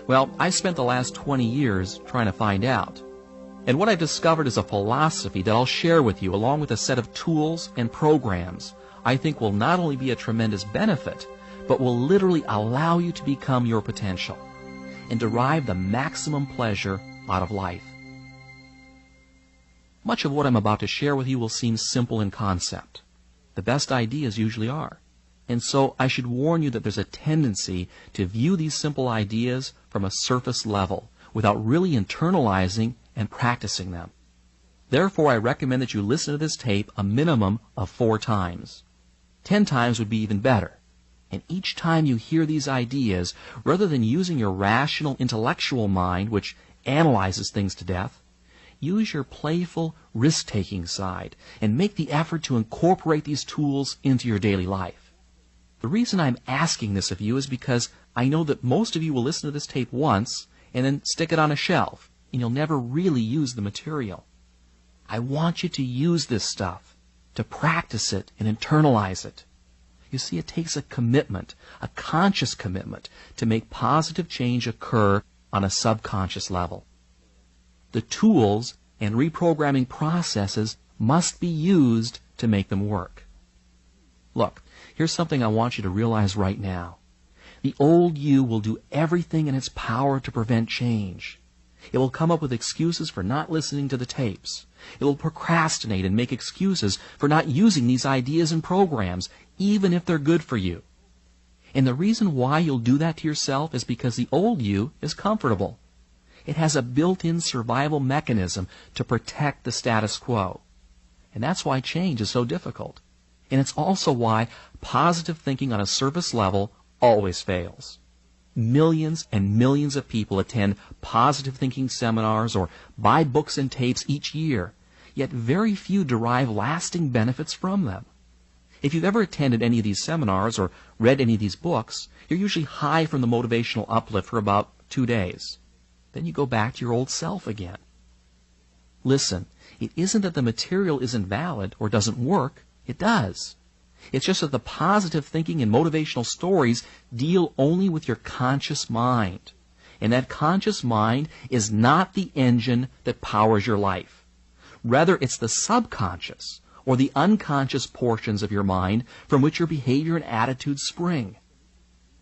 Well, I've spent the last 20 years trying to find out. And what I've discovered is a philosophy that I'll share with you along with a set of tools and programs I think will not only be a tremendous benefit, but will literally allow you to become your potential and derive the maximum pleasure out of life. Much of what I'm about to share with you will seem simple in concept. The best ideas usually are. And so I should warn you that there's a tendency to view these simple ideas from a surface level without really internalizing and practicing them. Therefore, I recommend that you listen to this tape a minimum of 4 times. 10 times would be even better. And each time you hear these ideas, rather than using your rational, intellectual mind, which analyzes things to death, use your playful, risk-taking side and make the effort to incorporate these tools into your daily life. The reason I'm asking this of you is because I know that most of you will listen to this tape once and then stick it on a shelf, and you'll never really use the material. I want you to use this stuff, to practice it and internalize it. You see, it takes a commitment, a conscious commitment, to make positive change occur on a subconscious level. The tools and reprogramming processes must be used to make them work. Look, here's something I want you to realize right now. The old you will do everything in its power to prevent change. It will come up with excuses for not listening to the tapes. It will procrastinate and make excuses for not using these ideas and programs, even if they're good for you. And the reason why you'll do that to yourself is because the old you is comfortable. It has a built-in survival mechanism to protect the status quo. And that's why change is so difficult. And it's also why positive thinking on a surface level always fails. Millions and millions of people attend positive thinking seminars or buy books and tapes each year, yet very few derive lasting benefits from them. If you've ever attended any of these seminars or read any of these books, you're usually high from the motivational uplift for about 2 days. Then you go back to your old self again. Listen, it isn't that the material isn't valid or doesn't work. It does. It's just that the positive thinking and motivational stories deal only with your conscious mind. And that conscious mind is not the engine that powers your life. Rather, it's the subconscious or the unconscious portions of your mind from which your behavior and attitudes spring.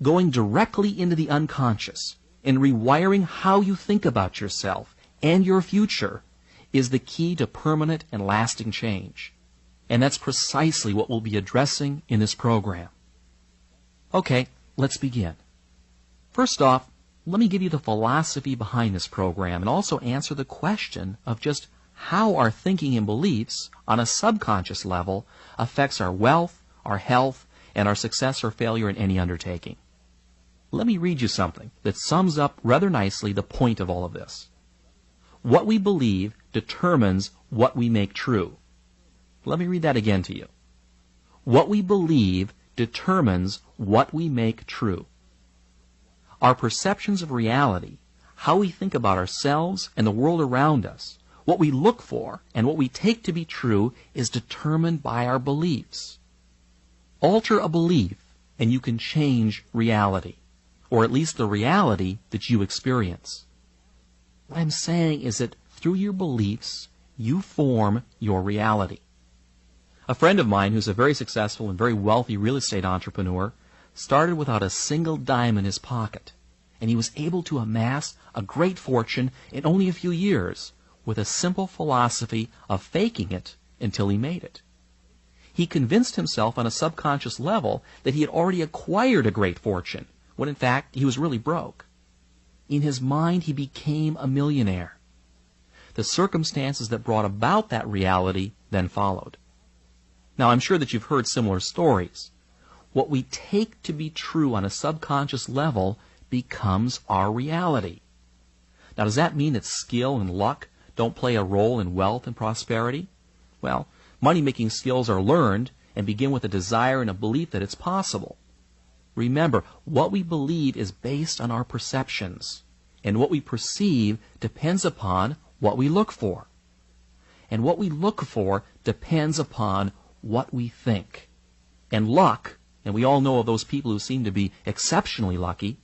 Going directly into the unconscious and rewiring how you think about yourself and your future is the key to permanent and lasting change. And that's precisely what we'll be addressing in this program. Okay, let's begin. First off, let me give you the philosophy behind this program and also answer the question of just how our thinking and beliefs on a subconscious level affects our wealth, our health, and our success or failure in any undertaking. Let me read you something that sums up rather nicely the point of all of this. What we believe determines what we make true. Let me read that again to you. What we believe determines what we make true. Our perceptions of reality, how we think about ourselves and the world around us, what we look for and what we take to be true is determined by our beliefs. Alter a belief and you can change reality, or at least the reality that you experience. What I'm saying is that through your beliefs, you form your reality. A friend of mine who's a very successful and very wealthy real estate entrepreneur started without a single dime in his pocket, and he was able to amass a great fortune in only a few years with a simple philosophy of faking it until he made it. He convinced himself on a subconscious level that he had already acquired a great fortune, when in fact he was really broke. In his mind, he became a millionaire. The circumstances that brought about that reality then followed. Now, I'm sure that you've heard similar stories. What we take to be true on a subconscious level becomes our reality. Now, does that mean that skill and luck don't play a role in wealth and prosperity? Well, money-making skills are learned and begin with a desire and a belief that it's possible. Remember, what we believe is based on our perceptions, and what we perceive depends upon what we look for. And what we look for depends upon what we think. And luck, and we all know of those people who seem to be exceptionally lucky,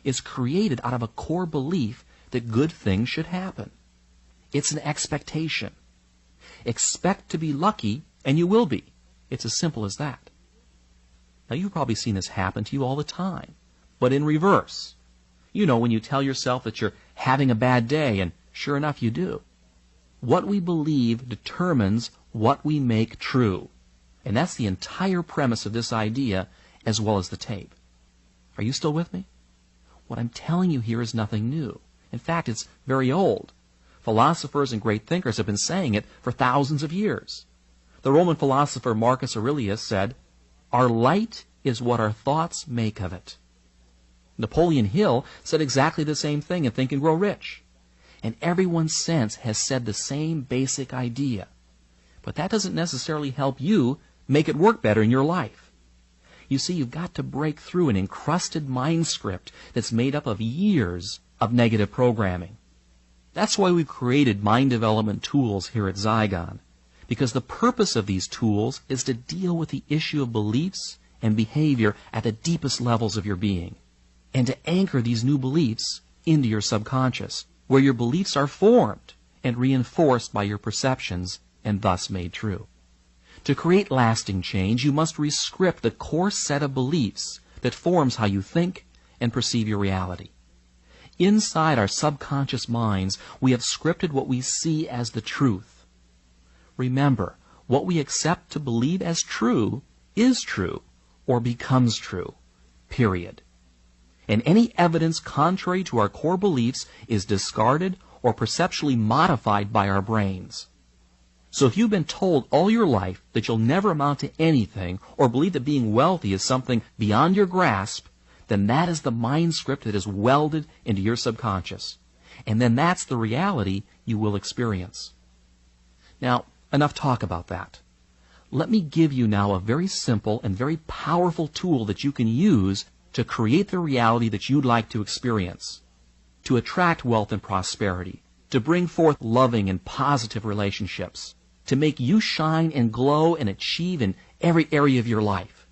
is created out of a core belief that good things should happen. It's an expectation. Expect to be lucky, and you will be. It's as simple as that. Now, you've probably seen this happen to you all the time, but in reverse. You know, when you tell yourself that you're having a bad day, and sure enough, you do. What we believe determines what we make true. And that's the entire premise of this idea, as well as the tape. Are you still with me? What I'm telling you here is nothing new. In fact, it's very old. Philosophers and great thinkers have been saying it for thousands of years. The Roman philosopher Marcus Aurelius said, "Our light is what our thoughts make of it." Napoleon Hill said exactly the same thing in Think and Grow Rich. And everyone since has said the same basic idea. But that doesn't necessarily help you make it work better in your life. You see, you've got to break through an encrusted mind script that's made up of years of negative programming. That's why we've created mind development tools here at Zygon, because the purpose of these tools is to deal with the issue of beliefs and behavior at the deepest levels of your being, and to anchor these new beliefs into your subconscious, where your beliefs are formed and reinforced by your perceptions and thus made true. To create lasting change, you must rescript the core set of beliefs that forms how you think and perceive your reality. Inside our subconscious minds, we have scripted what we see as the truth. Remember, what we accept to believe as true is true or becomes true, period. And any evidence contrary to our core beliefs is discarded or perceptually modified by our brains. So if you've been told all your life that you'll never amount to anything, or believe that being wealthy is something beyond your grasp, then that is the mind script that is welded into your subconscious. And then that's the reality you will experience. Now, enough talk about that. Let me give you now a very simple and very powerful tool that you can use to create the reality that you'd like to experience, to attract wealth and prosperity, to bring forth loving and positive relationships, to make you shine and glow and achieve in every area of your life.